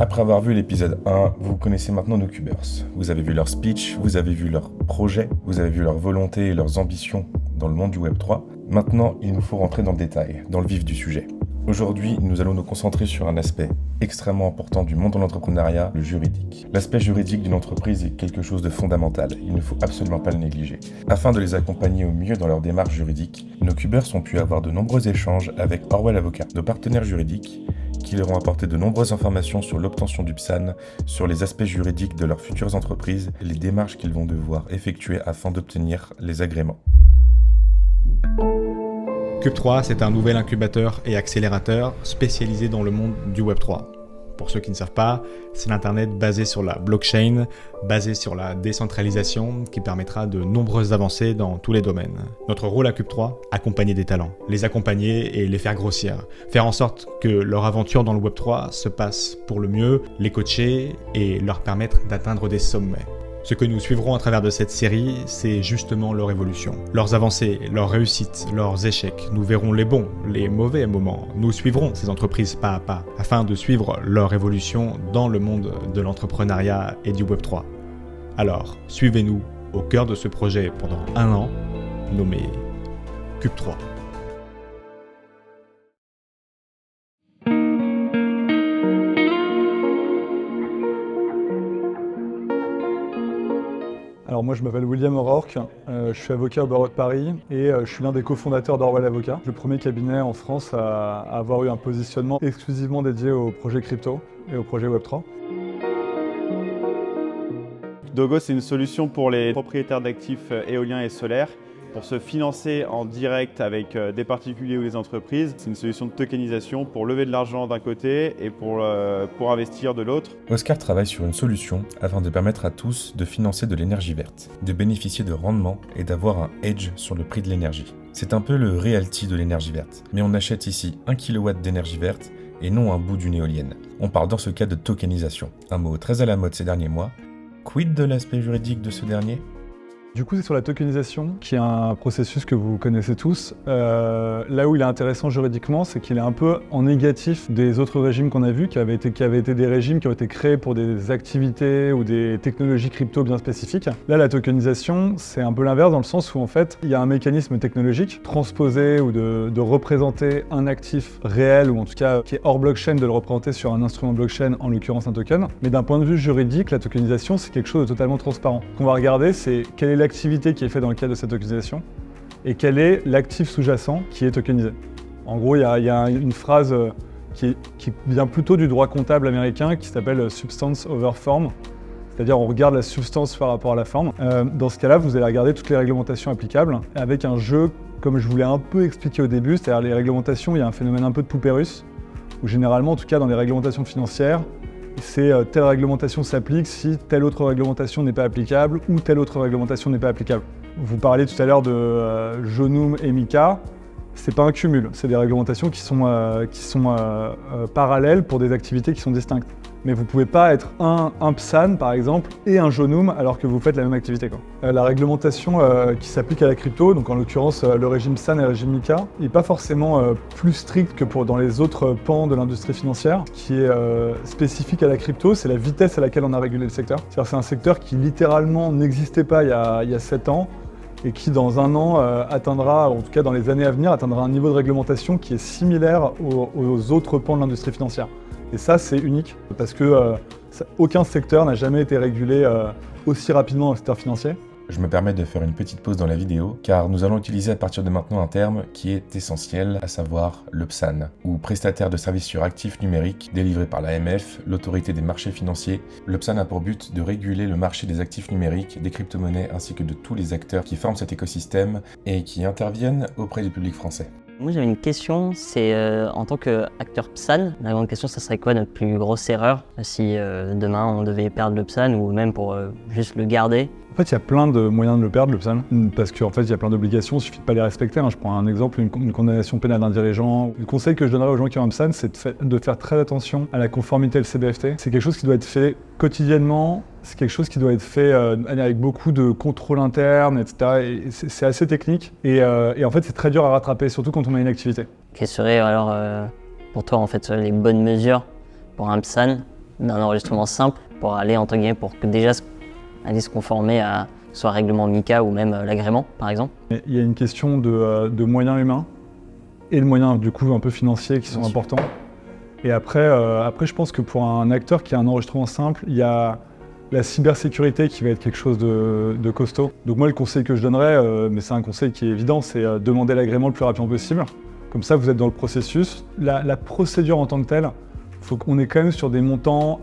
Après avoir vu l'épisode 1, vous connaissez maintenant nos cubers. Vous avez vu leur speech, vous avez vu leurs projets, vous avez vu leur volonté et leurs ambitions dans le monde du Web3. Maintenant, il nous faut rentrer dans le détail, dans le vif du sujet. Aujourd'hui, nous allons nous concentrer sur un aspect extrêmement important du monde de l'entrepreneuriat, le juridique. L'aspect juridique d'une entreprise est quelque chose de fondamental, il ne faut absolument pas le négliger. Afin de les accompagner au mieux dans leur démarche juridique, nos cubers ont pu avoir de nombreux échanges avec Orwell Avocat, nos partenaires juridiques, qui leur ont apporté de nombreuses informations sur l'obtention du PSAN, sur les aspects juridiques de leurs futures entreprises et les démarches qu'ils vont devoir effectuer afin d'obtenir les agréments. Cube3, c'est un nouvel incubateur et accélérateur spécialisé dans le monde du Web3. Pour ceux qui ne savent pas, c'est l'Internet basé sur la blockchain, basé sur la décentralisation, qui permettra de nombreuses avancées dans tous les domaines. Notre rôle à Cube3, accompagner des talents, les accompagner et les faire grossir, faire en sorte que leur aventure dans le Web3 se passe pour le mieux, les coacher et leur permettre d'atteindre des sommets. Ce que nous suivrons à travers de cette série, c'est justement leur évolution, leurs avancées, leurs réussites, leurs échecs. Nous verrons les bons, les mauvais moments. Nous suivrons ces entreprises pas à pas, afin de suivre leur évolution dans le monde de l'entrepreneuriat et du Web3. Alors, suivez-nous au cœur de ce projet pendant 1 an, nommé Cube3. Alors moi je m'appelle William O'Rourke, je suis avocat au barreau de Paris et je suis l'un des cofondateurs d'Orwell Avocat, le premier cabinet en France à avoir eu un positionnement exclusivement dédié aux projets crypto et aux projets Web3. Dogo, c'est une solution pour les propriétaires d'actifs éoliens et solaires pour se financer en direct avec des particuliers ou des entreprises. C'est une solution de tokenisation pour lever de l'argent d'un côté et pour investir de l'autre. Oscar travaille sur une solution afin de permettre à tous de financer de l'énergie verte, de bénéficier de rendements et d'avoir un hedge sur le prix de l'énergie. C'est un peu le realty de l'énergie verte, mais on achète ici 1 kW d'énergie verte et non un bout d'une éolienne. On parle dans ce cas de tokenisation, un mot très à la mode ces derniers mois. Quid de l'aspect juridique de ce dernier ? Du coup, c'est sur la tokenisation, qui est un processus que vous connaissez tous. Là où il est intéressant juridiquement, c'est qu'il est un peu en négatif des autres régimes qu'on a vus, qui avaient été des régimes qui ont été créés pour des activités ou des technologies crypto bien spécifiques. Là, la tokenisation, c'est un peu l'inverse dans le sens où en fait, il y a un mécanisme technologique transposé ou de représenter un actif réel, ou en tout cas qui est hors blockchain, de le représenter sur un instrument blockchain, en l'occurrence un token. Mais d'un point de vue juridique, la tokenisation, c'est quelque chose de totalement transparent. Ce qu'on va regarder, c'est quelle est l'activité qui est faite dans le cadre de cette tokenisation et quel est l'actif sous-jacent qui est tokenisé. En gros, il y a une phrase qui vient plutôt du droit comptable américain qui s'appelle substance over form, c'est-à-dire on regarde la substance par rapport à la forme. Dans ce cas-là, vous allez regarder toutes les réglementations applicables avec un jeu, comme je voulais un peu expliquer au début, c'est-à-dire les réglementations, il y a un phénomène un peu de poupée russe, où généralement, en tout cas dans les réglementations financières, c'est telle réglementation s'applique si telle autre réglementation n'est pas applicable ou telle autre réglementation n'est pas applicable. Vous parliez tout à l'heure de Jonum et MiCA, c'est pas un cumul, c'est des réglementations qui sont parallèles pour des activités qui sont distinctes. Mais vous pouvez pas être un PSAN par exemple et un Jonum alors que vous faites la même activité, quoi. La réglementation qui s'applique à la crypto, donc en l'occurrence le régime PSAN et le régime MiCA, n'est pas forcément plus strict que dans les autres pans de l'industrie financière. Ce qui est spécifique à la crypto, c'est la vitesse à laquelle on a régulé le secteur. C'est un secteur qui littéralement n'existait pas il y a 7 ans et qui dans 1 an atteindra, en tout cas dans les années à venir, atteindra un niveau de réglementation qui est similaire aux autres pans de l'industrie financière. Et ça, c'est unique, parce que aucun secteur n'a jamais été régulé aussi rapidement dans le secteur financier. Je me permets de faire une petite pause dans la vidéo, car nous allons utiliser à partir de maintenant un terme qui est essentiel, à savoir le PSAN, ou prestataire de services sur actifs numériques, délivré par l'AMF, l'autorité des marchés financiers. Le PSAN a pour but de réguler le marché des actifs numériques, des crypto-monnaies, ainsi que de tous les acteurs qui forment cet écosystème et qui interviennent auprès du public français. Moi j'avais une question, c'est en tant qu'acteur PSAN, la grande question ça serait quoi notre plus grosse erreur si demain on devait perdre le PSAN ou même pour juste le garder? En fait, il y a plein de moyens de le perdre, le PSAN, parce qu'en fait, il y a plein d'obligations, il suffit de pas les respecter. Je prends un exemple, une condamnation pénale d'un dirigeant. Le conseil que je donnerais aux gens qui ont un PSAN, c'est de faire très attention à la conformité LCBFT. C'est quelque chose qui doit être fait quotidiennement, c'est quelque chose qui doit être fait avec beaucoup de contrôle interne, etc. Et c'est assez technique, et en fait, c'est très dur à rattraper, surtout quand on a une activité. Quelles seraient alors pour toi en fait les bonnes mesures pour un PSAN d'un enregistrement simple pour aller, entre guillemets, pour que déjà aller se conformer à soit règlement MiCA ou même l'agrément, par exemple. Il y a une question de moyens humains et de moyens du coup un peu financiers qui sont importants. Et après, je pense que pour un acteur qui a un enregistrement simple, il y a la cybersécurité qui va être quelque chose de costaud. Donc moi, le conseil que je donnerais, mais c'est un conseil qui est évident, c'est demander l'agrément le plus rapidement possible. Comme ça, vous êtes dans le processus. La procédure en tant que telle, faut qu'on est quand même sur des montants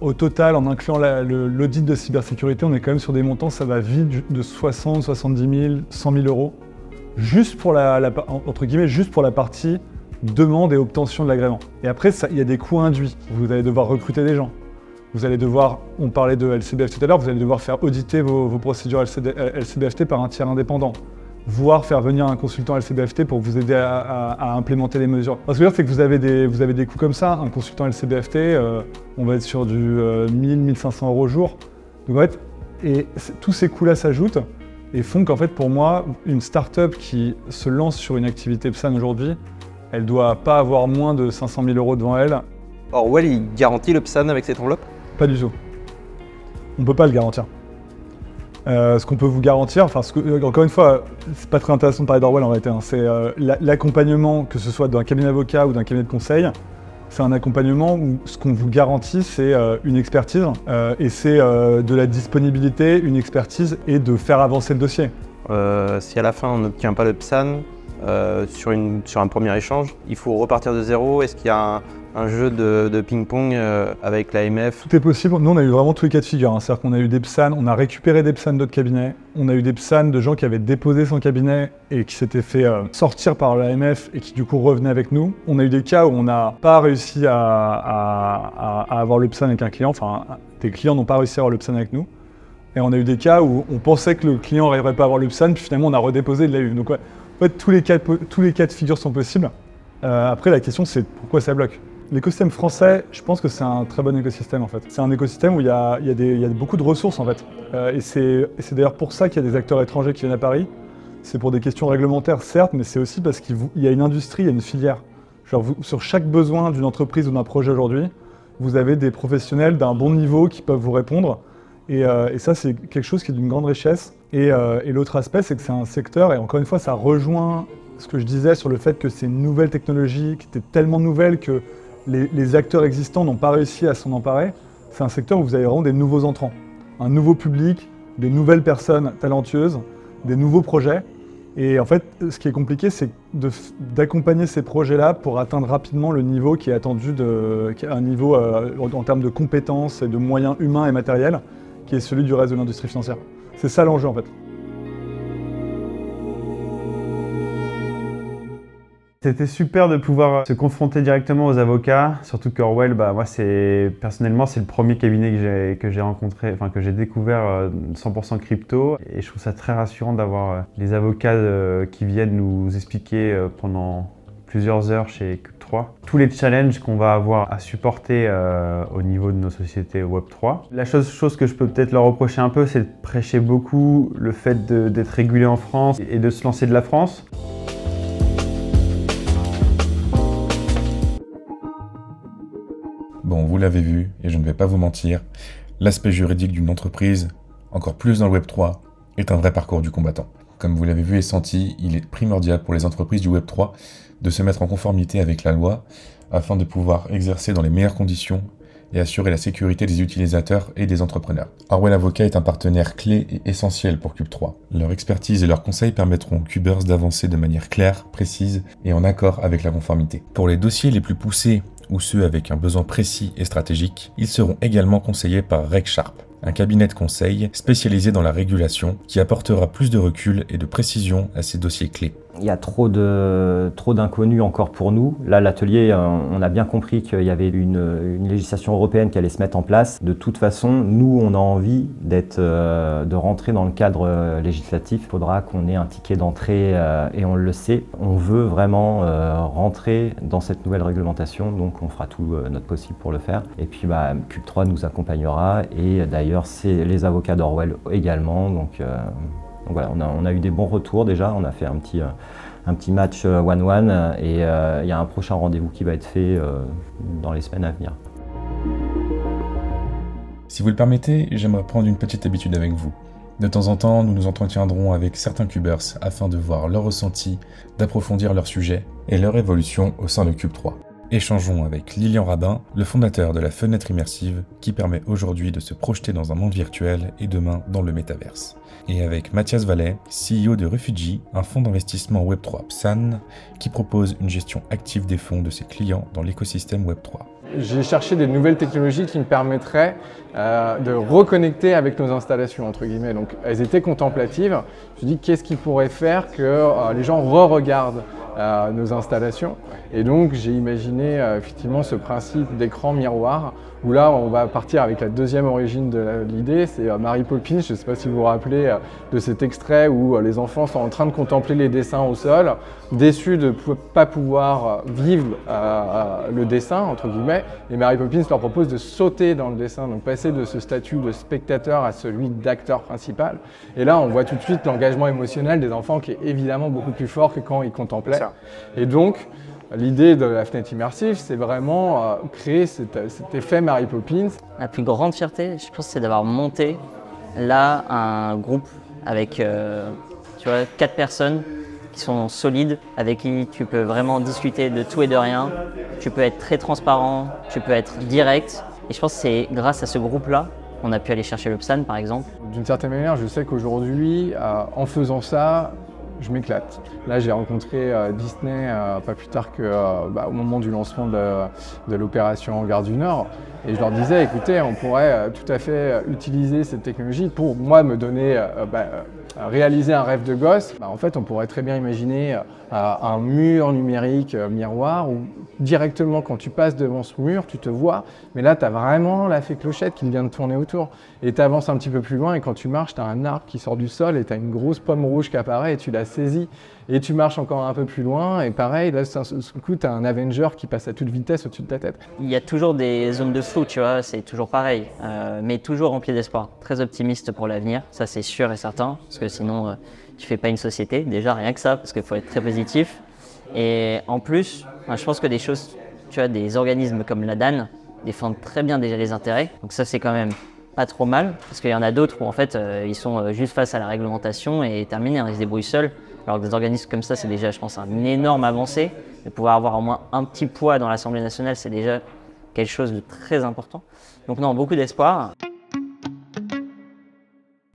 au total, en incluant l'audit de cybersécurité, on est quand même sur des montants, ça va vite de 60, 70 000, 100 000 euros, juste pour entre guillemets, juste pour la partie demande et obtention de l'agrément. Et après, il y a des coûts induits. Vous allez devoir recruter des gens. Vous allez devoir, on parlait de LCBFT tout à l'heure, vous allez devoir faire auditer vos procédures LCBFT par un tiers indépendant, voire faire venir un consultant LCBFT pour vous aider à implémenter les mesures. Ce que je veux dire, c'est que vous avez des coûts comme ça. Un consultant LCBFT, on va être sur du 1000-1500 € au jour. Donc en fait, tous ces coûts-là s'ajoutent et font qu'en fait, pour moi, une start-up qui se lance sur une activité PSAN aujourd'hui, elle ne doit pas avoir moins de 500 000 € devant elle. Orwell, il garantit le PSAN avec cette enveloppe? Pas du tout. On ne peut pas le garantir. Ce qu'on peut vous garantir, encore une fois, c'est pas très intéressant de parler d'Orwell en réalité, hein, c'est l'accompagnement, que ce soit d'un cabinet d'avocat ou d'un cabinet de conseil, c'est un accompagnement où ce qu'on vous garantit, c'est une expertise et c'est de la disponibilité, une expertise et de faire avancer le dossier. Si à la fin on n'obtient pas le PSAN sur un premier échange, il faut repartir de zéro. Est-ce qu'il y a un jeu de ping-pong avec l'AMF? Tout est possible. Nous, on a eu vraiment tous les cas de figure. Hein. C'est-à-dire qu'on a eu des PSAN, on a récupéré des PSAN d'autres cabinets, on a eu des PSAN de gens qui avaient déposé son cabinet et qui s'étaient fait sortir par l'AMF et qui du coup revenaient avec nous. On a eu des cas où on n'a pas réussi à avoir le PSAN avec un client, enfin, des clients n'ont pas réussi à avoir le PSAN avec nous. Et on a eu des cas où on pensait que le client n'arriverait pas à avoir le PSAN, puis finalement on a redéposé, il l'a eu. Donc ouais, en fait, tous les cas de figure sont possibles. Après, la question, c'est pourquoi ça bloque. L'écosystème français, je pense que c'est un très bon écosystème en fait. C'est un écosystème où il y a beaucoup de ressources en fait. Et c'est d'ailleurs pour ça qu'il y a des acteurs étrangers qui viennent à Paris. C'est pour des questions réglementaires certes, mais c'est aussi parce qu'il y a une industrie, il y a une filière. Genre sur chaque besoin d'une entreprise ou d'un projet aujourd'hui, vous avez des professionnels d'un bon niveau qui peuvent vous répondre. Et ça, c'est quelque chose qui est d'une grande richesse. Et l'autre aspect, c'est que c'est un secteur, et encore une fois, ça rejoint ce que je disais sur le fait que c'est une nouvelle technologie qui était tellement nouvelle que les acteurs existants n'ont pas réussi à s'en emparer. C'est un secteur où vous avez vraiment des nouveaux entrants, un nouveau public, des nouvelles personnes talentueuses, des nouveaux projets. Et en fait, ce qui est compliqué, c'est d'accompagner ces projets-là pour atteindre rapidement le niveau qui est attendu, un niveau en termes de compétences et de moyens humains et matériels, qui est celui du reste de l'industrie financière. C'est ça l'enjeu en fait. C'était super de pouvoir se confronter directement aux avocats, surtout qu'Orwell, moi personnellement c'est le premier cabinet que j'ai rencontré, enfin que j'ai découvert 100% crypto, et je trouve ça très rassurant d'avoir les avocats qui viennent nous expliquer pendant plusieurs heures chez Cube3 tous les challenges qu'on va avoir à supporter au niveau de nos sociétés Web3. La chose que je peux peut-être leur reprocher un peu, c'est de prêcher beaucoup le fait d'être régulé en France et de se lancer de la France. Bon, vous l'avez vu, et je ne vais pas vous mentir, l'aspect juridique d'une entreprise, encore plus dans le Web3, est un vrai parcours du combattant. Comme vous l'avez vu et senti, il est primordial pour les entreprises du Web3 de se mettre en conformité avec la loi afin de pouvoir exercer dans les meilleures conditions et assurer la sécurité des utilisateurs et des entrepreneurs. Orwell Avocat est un partenaire clé et essentiel pour Cube3. Leur expertise et leurs conseils permettront aux Cubers d'avancer de manière claire, précise et en accord avec la conformité. Pour les dossiers les plus poussés ou ceux avec un besoin précis et stratégique, ils seront également conseillés par RegSharp, un cabinet de conseil spécialisé dans la régulation qui apportera plus de recul et de précision à ces dossiers clés. Il y a trop d'inconnus encore pour nous. Là, l'atelier, on a bien compris qu'il y avait une législation européenne qui allait se mettre en place. De toute façon, nous, on a envie de rentrer dans le cadre législatif. Il faudra qu'on ait un ticket d'entrée et on le sait. On veut vraiment rentrer dans cette nouvelle réglementation, donc on fera tout notre possible pour le faire. Et puis, Cube3 nous accompagnera et d'ailleurs, c'est les avocats d'Orwell également. Donc voilà, on a eu des bons retours déjà, on a fait un petit match 1-1 et il y a un prochain rendez-vous qui va être fait dans les semaines à venir. Si vous le permettez, j'aimerais prendre une petite habitude avec vous. De temps en temps, nous nous entretiendrons avec certains cubers afin de voir leurs ressentis, d'approfondir leur sujet et leur évolution au sein de Cube 3. Échangeons avec Lilian Rabin, le fondateur de la fenêtre immersive qui permet aujourd'hui de se projeter dans un monde virtuel et demain dans le métaverse. Et avec Mathias Vallet, CEO de Refugee, un fonds d'investissement Web3 PSAN qui propose une gestion active des fonds de ses clients dans l'écosystème Web3. J'ai cherché des nouvelles technologies qui me permettraient de reconnecter avec nos installations, entre guillemets. Donc elles étaient contemplatives. Je me suis dit qu'est-ce qui pourrait faire que les gens re-regardent nos installations. Et donc j'ai imaginé effectivement ce principe d'écran miroir où là on va partir avec la deuxième origine de l'idée, c'est Mary Poppins. Je ne sais pas si vous vous rappelez de cet extrait où les enfants sont en train de contempler les dessins au sol, déçus de ne pas pouvoir vivre le dessin, entre guillemets, et Mary Poppins leur propose de sauter dans le dessin, donc passer de ce statut de spectateur à celui d'acteur principal. Et là on voit tout de suite l'engagement émotionnel des enfants qui est évidemment beaucoup plus fort que quand ils contemplaient. Et donc, l'idée de la fenêtre immersive, c'est vraiment créer cet effet Mary Poppins. La plus grande fierté, je pense, c'est d'avoir monté là un groupe avec 4 personnes qui sont solides, avec qui tu peux vraiment discuter de tout et de rien. Tu peux être très transparent, tu peux être direct. Et je pense que c'est grâce à ce groupe-là qu'on a pu aller chercher le PSAN, par exemple. D'une certaine manière, je sais qu'aujourd'hui, en faisant ça, je m'éclate. Là, j'ai rencontré Disney pas plus tard qu'au moment du lancement de l'opération Gare du Nord. Et je leur disais, écoutez, on pourrait tout à fait utiliser cette technologie pour moi me donner, réaliser un rêve de gosse. En fait, on pourrait très bien imaginer un mur numérique miroir où directement quand tu passes devant ce mur, tu te vois. Mais là, tu as vraiment la fée Clochette qui vient de tourner autour. Et tu avances un petit peu plus loin et quand tu marches, tu as un arbre qui sort du sol et tu as une grosse pomme rouge qui apparaît et tu la saisis. Et tu marches encore un peu plus loin et pareil, là, d'un coup, tu as un Avenger qui passe à toute vitesse au-dessus de ta tête. Il y a toujours des zones de flou, tu vois, c'est toujours pareil, mais toujours rempli d'espoir. Très optimiste pour l'avenir, ça c'est sûr et certain, parce que sinon tu fais pas une société, déjà rien que ça, parce qu'il faut être très positif. Et en plus, je pense que des choses, tu vois, des organismes comme la DAN défendent très bien déjà les intérêts, donc ça c'est quand même pas trop mal, parce qu'il y en a d'autres où en fait ils sont juste face à la réglementation et terminé, ils se débrouillent seuls. Alors que des organismes comme ça, c'est déjà, je pense, une énorme avancée. De pouvoir avoir au moins un petit poids dans l'Assemblée nationale, c'est déjà quelque chose de très important. Donc non, beaucoup d'espoir.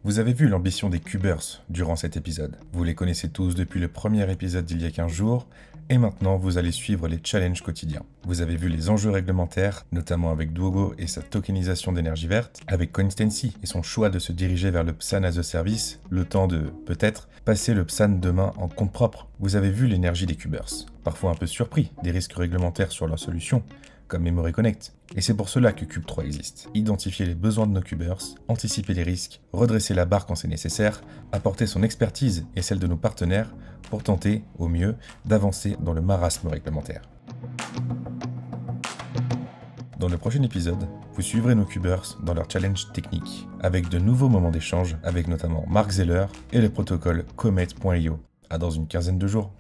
Vous avez vu l'ambition des Cubers durant cet épisode. Vous les connaissez tous depuis le premier épisode d'il y a 15 jours, et maintenant vous allez suivre les challenges quotidiens. Vous avez vu les enjeux réglementaires, notamment avec Dwogo et sa tokenisation d'énergie verte, avec Coinstancy et son choix de se diriger vers le PSAN as a service, le temps de, peut-être, passer le PSAN demain en compte propre. Vous avez vu l'énergie des Cubers, parfois un peu surpris des risques réglementaires sur leurs solutions, comme Memory Connect. Et c'est pour cela que Cube 3 existe. Identifier les besoins de nos Cubers, anticiper les risques, redresser la barre quand c'est nécessaire, apporter son expertise et celle de nos partenaires pour tenter, au mieux, d'avancer dans le marasme réglementaire. Dans le prochain épisode, vous suivrez nos Cubers dans leur challenge technique, avec de nouveaux moments d'échange avec notamment Mark Zeller et le protocole Comet.io. À dans une quinzaine de jours.